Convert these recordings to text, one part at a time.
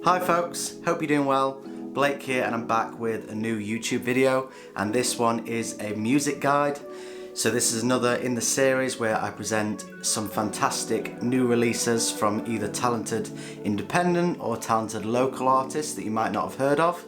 Hi folks, hope you're doing well. Blake here and I'm back with a new YouTube video, and this one is a music guide. So this is another in the series where I present some fantastic new releases from either talented independent or talented local artists that you might not have heard of.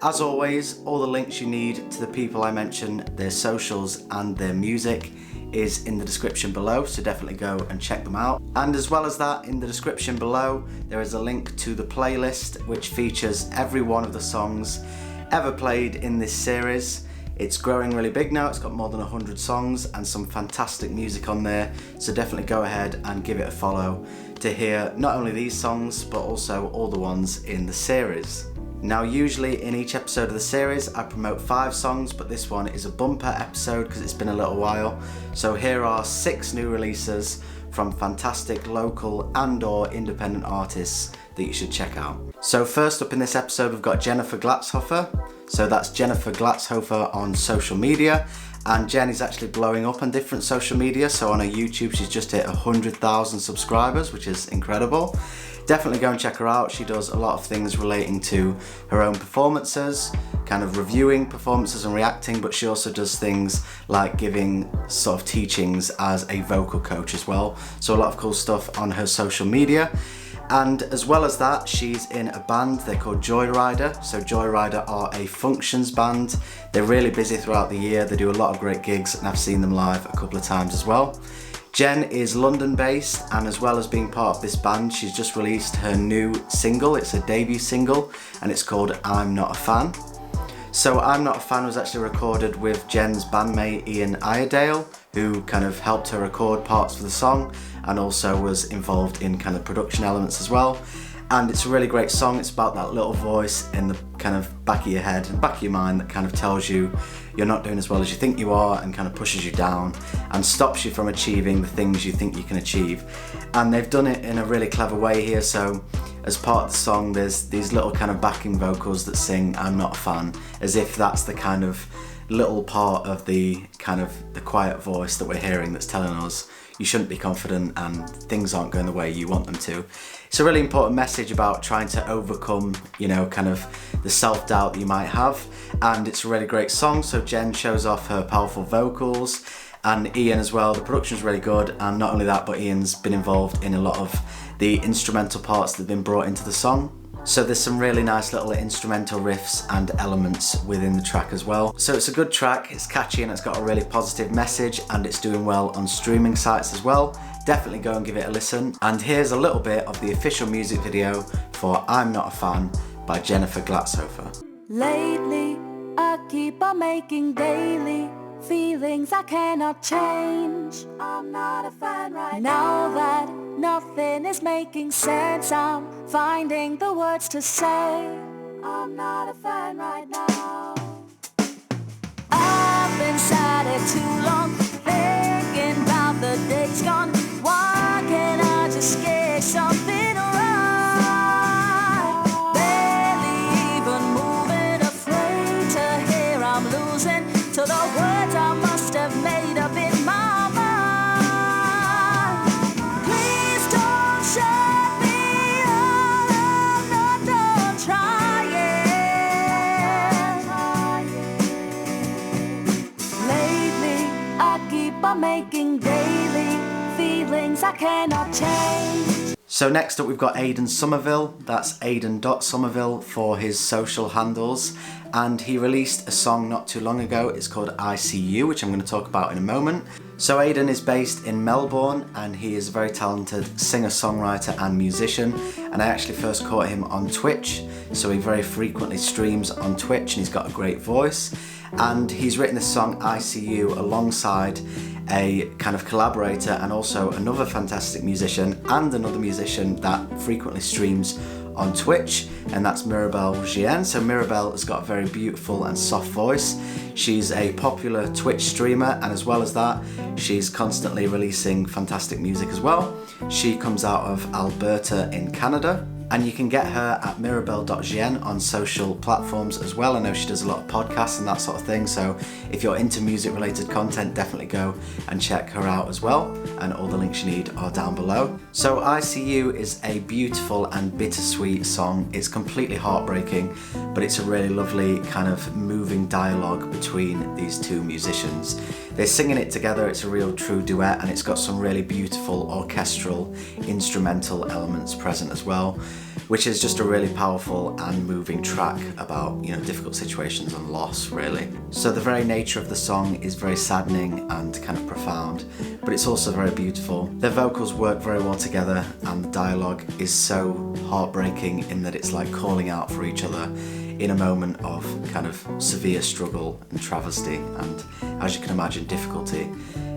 As always, all the links you need to the people I mention, their socials and their music is in the description below, so definitely go and check them out. And as well as that, in the description below there is a link to the playlist which features every one of the songs ever played in this series. It's growing really big now, it's got more than 100 songs and some fantastic music on there, so definitely go ahead and give it a follow to hear not only these songs but also all the ones in the series. Now usually in each episode of the series I promote 5 songs, but this one is a bumper episode because it's been a little while. So here are 6 new releases from fantastic local and or independent artists that you should check out. So first up in this episode we've got Jennifer Glatzhofer. So that's Jennifer Glatzhofer on social media, and Jen is actually blowing up on different social media. So on her YouTube she's just hit 100,000 subscribers, which is incredible. Definitely go and check her out. She does a lot of things relating to her own performances, kind of reviewing performances and reacting, but she also does things like giving sort of teachings as a vocal coach as well. So a lot of cool stuff on her social media. And as well as that, she's in a band, they're called Joyrider. So Joyrider are a functions band. They're really busy throughout the year. They do a lot of great gigs and I've seen them live a couple of times as well. Jen is London based, and as well as being part of this band, she's just released her new single. It's a debut single and it's called I'm Not a Fan. So I'm Not a Fan was actually recorded with Jen's bandmate Ian Iredale, who kind of helped her record parts for the song and also was involved in kind of production elements as well. And it's a really great song. It's about that little voice in the kind of back of your head and back of your mind that kind of tells you you're not doing as well as you think you are and kind of pushes you down and stops you from achieving the things you think you can achieve. And they've done it in a really clever way here. So as part of the song there's these little kind of backing vocals that sing I'm Not a Fan, as if that's the kind of little part of the kind of the quiet voice that we're hearing that's telling us you shouldn't be confident and things aren't going the way you want them to. It's a really important message about trying to overcome, you know, kind of the self-doubt that you might have, and it's a really great song. So Jen shows off her powerful vocals and Ian as well. The production's really good, and not only that, but Ian's been involved in a lot of the instrumental parts that have been brought into the song. So there's some really nice little instrumental riffs and elements within the track as well. So it's a good track, it's catchy and it's got a really positive message, and it's doing well on streaming sites as well. Definitely go and give it a listen. And here's a little bit of the official music video for I'm Not a Fan by Jennifer Glatzhofer. Lately, I keep on making daily feelings I cannot change. I'm not a fan right now. That nothing is making sense, I'm finding the words to say. I'm not a fan right now. I've been sad it too long, thinking about the days gone. Why can't I just get something right? Barely even moving, afraid to hear I'm losing to the words I must have made up in my mind. Please don't shut me out, I'm not done trying. Lately, I keep on making daily feelings I cannot change. So next up we've got Aiden Somerville. That's Aiden.Somerville for his social handles, and he released a song not too long ago. It's called I See You, which I'm going to talk about in a moment. So Aiden is based in Melbourne and he is a very talented singer-songwriter and musician, and I actually first caught him on Twitch. So he very frequently streams on Twitch and he's got a great voice, and he's written this song I See You alongside a kind of collaborator and also another fantastic musician and another musician that frequently streams on Twitch, and that's Mirabelle Jien. So Mirabelle has got a very beautiful and soft voice. She's a popular Twitch streamer, and as well as that, she's constantly releasing fantastic music as well. She comes out of Alberta in Canada. And you can get her at Mirabelle.Jien on social platforms as well. I know she does a lot of podcasts and that sort of thing, so if you're into music related content, definitely go and check her out as well, and all the links you need are down below. So I See You is a beautiful and bittersweet song. It's completely heartbreaking, but it's a really lovely kind of moving dialogue between these two musicians. They're singing it together, it's a real true duet, and it's got some really beautiful orchestral instrumental elements present as well, which is just a really powerful and moving track about, you know, difficult situations and loss, really. So the very nature of the song is very saddening and kind of profound, but it's also very beautiful. Their vocals work very well together, and the dialogue is so heartbreaking in that it's like calling out for each other in a moment of kind of severe struggle and travesty and, as you can imagine, difficulty,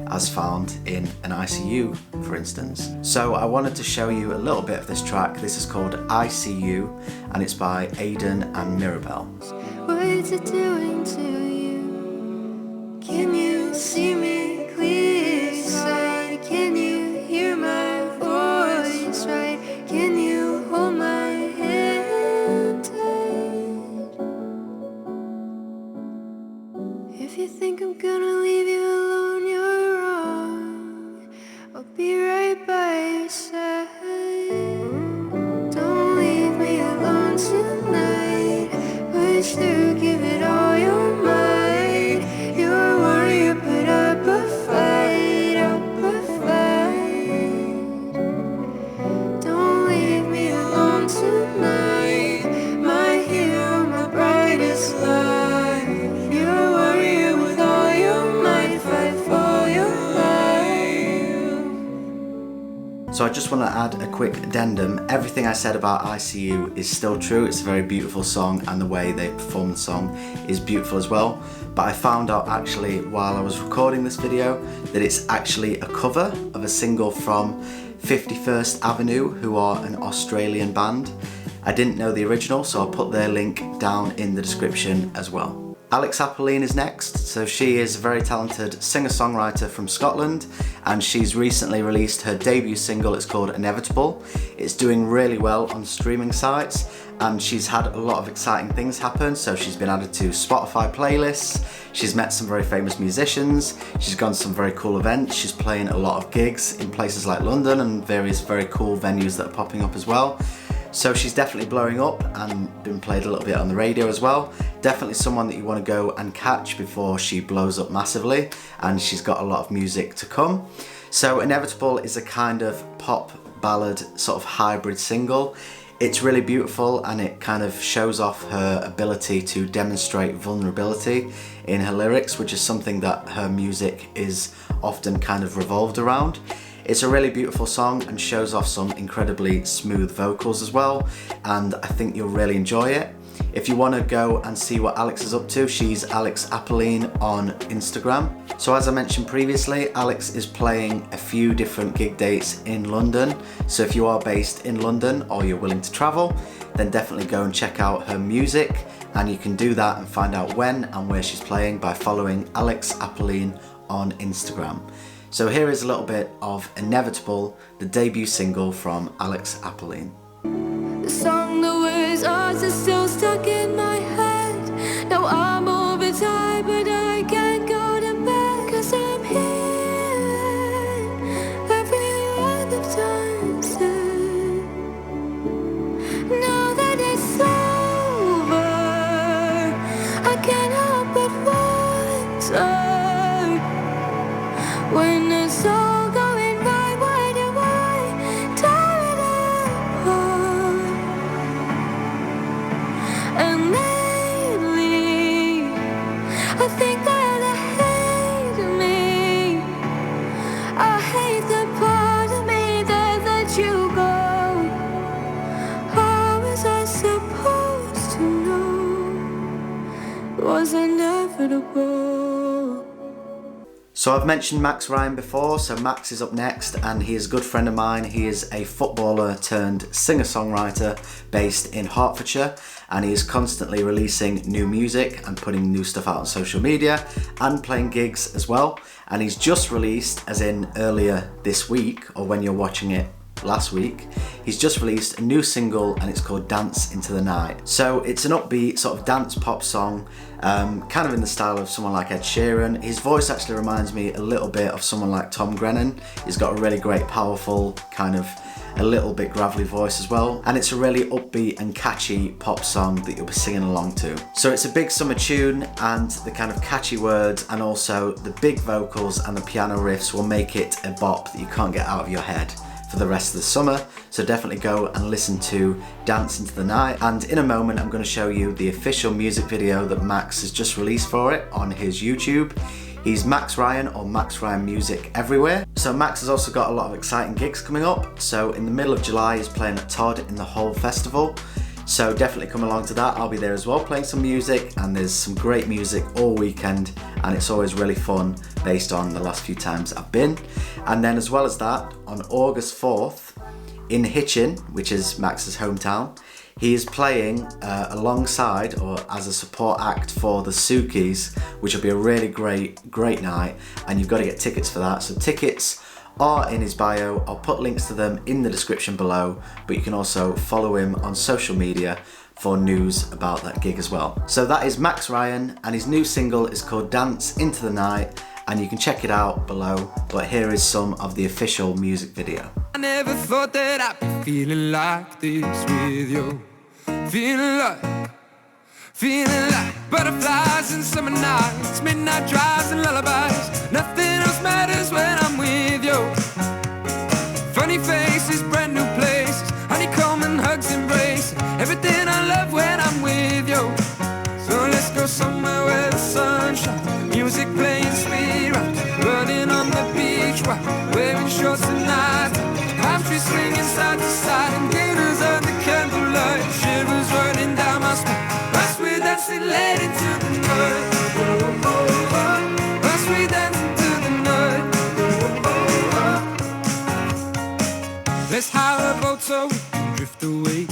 as found in an ICU, for instance. So I wanted to show you a little bit of this track. This is called I See You, and it's by Aiden and Mirabelle. What's it doing to you? Can you see me clear sight? Can you hear my voice right? Can you hold my hand tight? If you think I'm gonna leave you alone, you're wrong. I'll be right by your side. Don't leave me alone tonight. Push through, give it all your might. You're a warrior, put up a fight, up a fight. Don't leave me alone tonight. My hero, my brightest light. You're a warrior with all your might. Fight for your life. So I just want to add a quick addendum. Everything I said about I See You is still true. It's a very beautiful song, and the way they perform the song is beautiful as well. But I found out actually while I was recording this video that it's actually a cover of a single from 51st Avenue, who are an Australian band. I didn't know the original, so I'll put their link down in the description as well. Alex Apolline is next. So she is a very talented singer-songwriter from Scotland, and she's recently released her debut single. It's called Inevitable. It's doing really well on streaming sites, and she's had a lot of exciting things happen. So she's been added to Spotify playlists, she's met some very famous musicians, she's gone to some very cool events, she's playing a lot of gigs in places like London and various very cool venues that are popping up as well. So she's definitely blowing up and been played a little bit on the radio as well. Definitely someone that you want to go and catch before she blows up massively, and she's got a lot of music to come. So Inevitable is a kind of pop ballad sort of hybrid single. It's really beautiful, and it kind of shows off her ability to demonstrate vulnerability in her lyrics, which is something that her music is often kind of revolved around. It's a really beautiful song and shows off some incredibly smooth vocals as well, and I think you'll really enjoy it. If you want to go and see what Alex is up to, she's Alex Apolline on Instagram. So as I mentioned previously, Alex is playing a few different gig dates in London. So if you are based in London or you're willing to travel, then definitely go and check out her music, and you can do that and find out when and where she's playing by following Alex Apolline on Instagram. So here is a little bit of Inevitable, the debut single from Alex Apolline. The song, the words are still stuck in my head. Now I'm overtired, but I can't go to bed, 'cause I'm here every other time said. Now that it's over, I can't help but wonder, when it's all going right, why do I tear it apart? And lately, I think that I hate me. I hate the part of me that let you go. How was I supposed to know it was inevitable? So I've mentioned Max Ryan before, so Max is up next, and he is a good friend of mine. He is a footballer turned singer-songwriter based in Hertfordshire, and he is constantly releasing new music and putting new stuff out on social media and playing gigs as well. And he's just released, as in earlier this week, or when you're watching it last week, he's just released a new single and it's called Dance Into the Night. So it's an upbeat sort of dance pop song, kind of in the style of someone like Ed Sheeran. His voice actually reminds me a little bit of someone like Tom Grennan. He's got a really great, powerful, kind of a little bit gravelly voice as well, and it's a really upbeat and catchy pop song that you'll be singing along to. So it's a big summer tune, and the kind of catchy words and also the big vocals and the piano riffs will make it a bop that you can't get out of your head for the rest of the summer. So definitely go and listen to Dance Into the Night, and in a moment I'm going to show you the official music video that Max has just released for it on his YouTube. He's Max Ryan, or Max Ryan Music everywhere. So Max has also got a lot of exciting gigs coming up. So in the middle of July he's playing at Todd in the Hull Festival. So definitely come along to that. I'll be there as well playing some music, and there's some great music all weekend, and it's always really fun based on the last few times I've been. And then as well as that, on August 4th in Hitchin, which is Max's hometown, he is playing alongside or as a support act for the Sukis, which will be a really great night, and you've got to get tickets for that. So tickets are in his bio. I'll put links to them in the description below, but you can also follow him on social media for news about that gig as well. So that is Max Ryan, and his new single is called Dance Into the Night, and you can check it out below, but here is some of the official music video. I never thought that I'd be feeling like this with you. Feeling like butterflies in summer nights, midnight drives and lullabies. Nothing else matters when I'm with you. Funny faces, brand new places, honeycomb and hugs, embrace everything I love when I'm with you. So let's go somewhere where the sun shines, music playing sweet rhymes, running on the beach while wearing shorts tonight. Palm trees swinging side to side and gators under candlelight, shivers running down my spine. As we dancing late into the night, as we dance into the night. Let's hire a boat so we can drift away,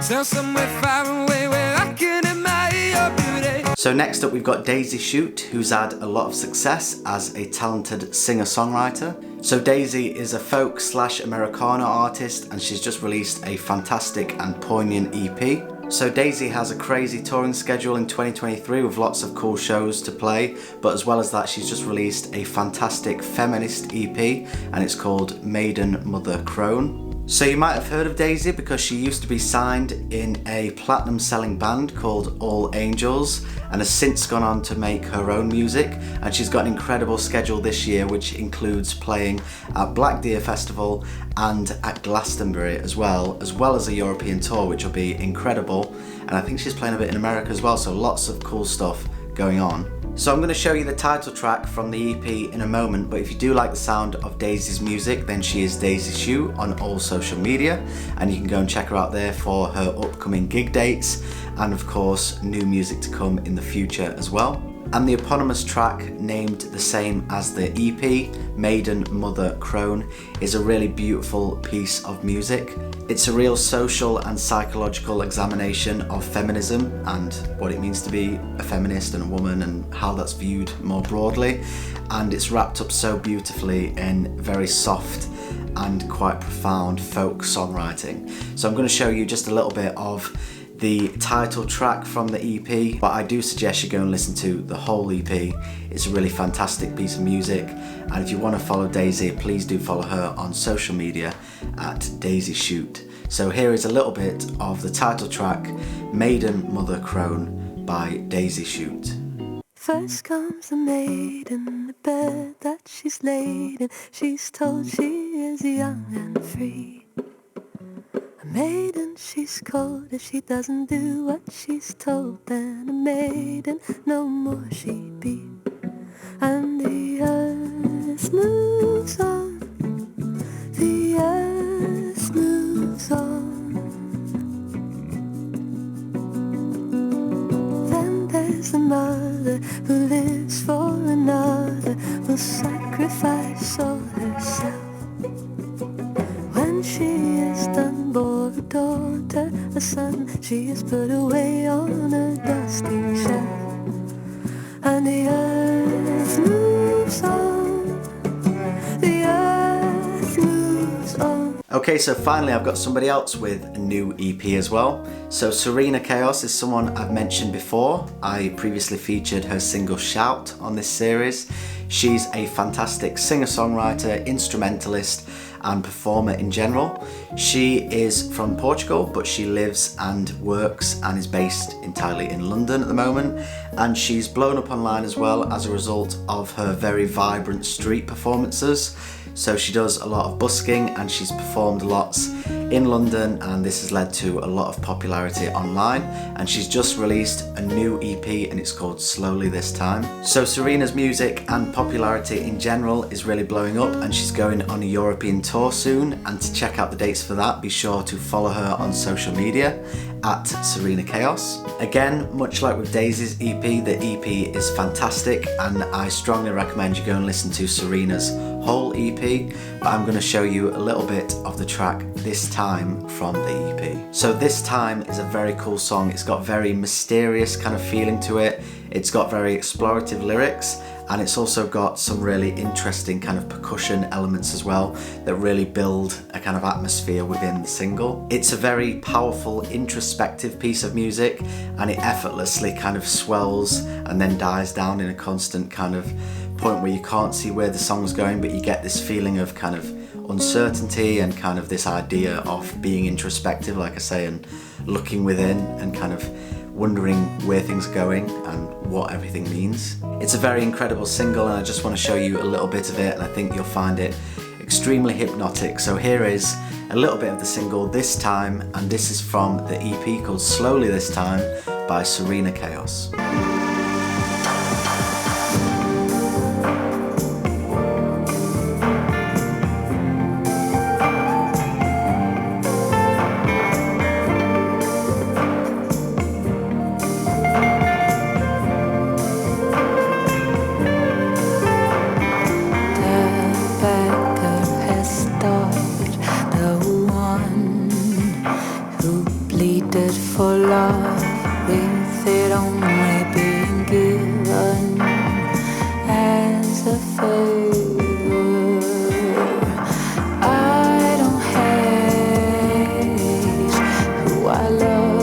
sail somewhere far away where I can admire your beauty. So next up we've got Daisy Chute, who's had a lot of success as a talented singer-songwriter. So Daisy is a folk / Americana artist, and she's just released a fantastic and poignant EP. So Daisy has a crazy touring schedule in 2023 with lots of cool shows to play, but as well as that she's just released a fantastic feminist EP, and it's called Maiden Mother Crone. So you might have heard of Daisy because she used to be signed in a platinum selling band called All Angels, and has since gone on to make her own music, and she's got an incredible schedule this year which includes playing at Black Deer Festival and at Glastonbury as well as a European tour, which will be incredible, and I think she's playing a bit in America as well, so lots of cool stuff going on. So I'm going to show you the title track from the EP in a moment, but if you do like the sound of Daisy's music, then she is Daisy Chute on all social media, and you can go and check her out there for her upcoming gig dates, and of course new music to come in the future as well. And the eponymous track, named the same as the EP, Maiden Mother Crone, is a really beautiful piece of music. It's a real social and psychological examination of feminism and what it means to be a feminist and a woman and how that's viewed more broadly. And it's wrapped up so beautifully in very soft and quite profound folk songwriting. So I'm going to show you just a little bit of the title track from the EP, but I do suggest you go and listen to the whole EP. It's a really fantastic piece of music, and if you want to follow Daisy, please do follow her on social media at Daisy Chute. So here is a little bit of the title track, Maiden Mother Crone by Daisy Chute. First comes the maiden, the bed that she's laid in. She's told she is young and free. A maiden, she's cold if she doesn't do what she's told. Then a maiden, no more she'd be. And the earth moves on, the earth moves on. Then there's the mother who lives for another, will sacrifice all herself. When she is done, bore a daughter, a son, she is put away on a dusty shelf. And the earth moves on, the earth moves on. Okay, so finally I've got somebody else with a new EP as well. So Serena Kaos is someone I've mentioned before. I previously featured her single Chute on this series. She's a fantastic singer-songwriter, instrumentalist and performer in general. She is from Portugal, but she lives and works and is based entirely in London at the moment. And she's blown up online as well as a result of her very vibrant street performances. So she does a lot of busking and she's performed lots in London, and this has led to a lot of popularity online. And she's just released a new EP and it's called Slowly This Time. So Serena's music and popularity in general is really blowing up, and she's going on a European tour soon. And to check out the dates for that, be sure to follow her on social media at Serena Kaos. Again, much like with Daisy's EP, the EP is fantastic and I strongly recommend you go and listen to Serena's whole EP, but I'm going to show you a little bit of the track This Time from the EP. So This Time is a very cool song. It's got very mysterious kind of feeling to it. It's got very explorative lyrics, and it's also got some really interesting kind of percussion elements as well that really build a kind of atmosphere within the single. It's a very powerful, introspective piece of music, and it effortlessly kind of swells and then dies down in a constant kind of point where you can't see where the song's going, but you get this feeling of kind of uncertainty and kind of this idea of being introspective, like I say, and looking within and kind of wondering where things are going and what everything means. It's a very incredible single, and I just want to show you a little bit of it, and I think you'll find it extremely hypnotic. So here is a little bit of the single This Time, and this is from the EP called Slowly This Time by Serena Kaos. For love, with it only being given as a favor. I don't hate who I love.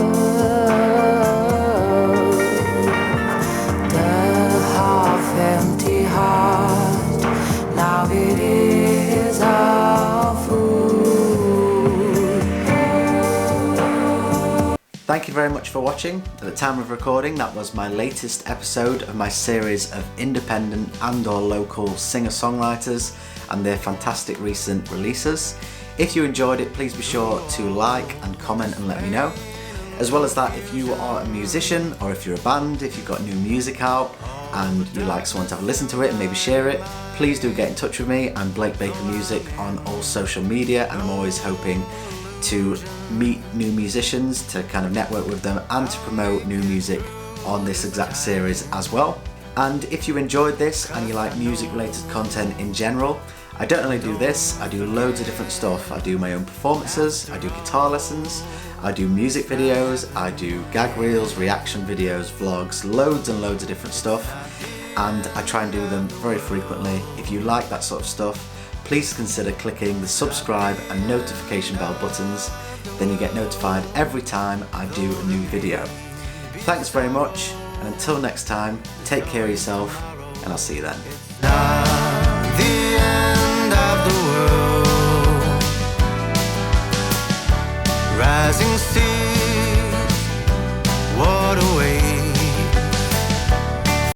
The half-empty heart, now it is all full. Thank you very much for watching. At the time of recording, that was my latest episode of my series of independent and or local singer-songwriters and their fantastic recent releases. If you enjoyed it, please be sure to like and comment and let me know. As well as that, if you are a musician or if you're a band, if you've got new music out and you'd like someone to have a listen to it and maybe share it, please do get in touch with me. I'm Blake Baker Music on all social media, and I'm always hoping to meet new musicians, to kind of network with them and to promote new music on this exact series as well. And if you enjoyed this and you like music related content in general, I don't only do this, I do loads of different stuff. I do my own performances, I do guitar lessons, I do music videos, I do gag reels, reaction videos, vlogs, loads and loads of different stuff, and I try and do them very frequently. If you like that sort of stuff, please consider clicking the subscribe and notification bell buttons, then you get notified every time I do a new video. Thanks very much, and until next time, take care of yourself, and I'll see you then.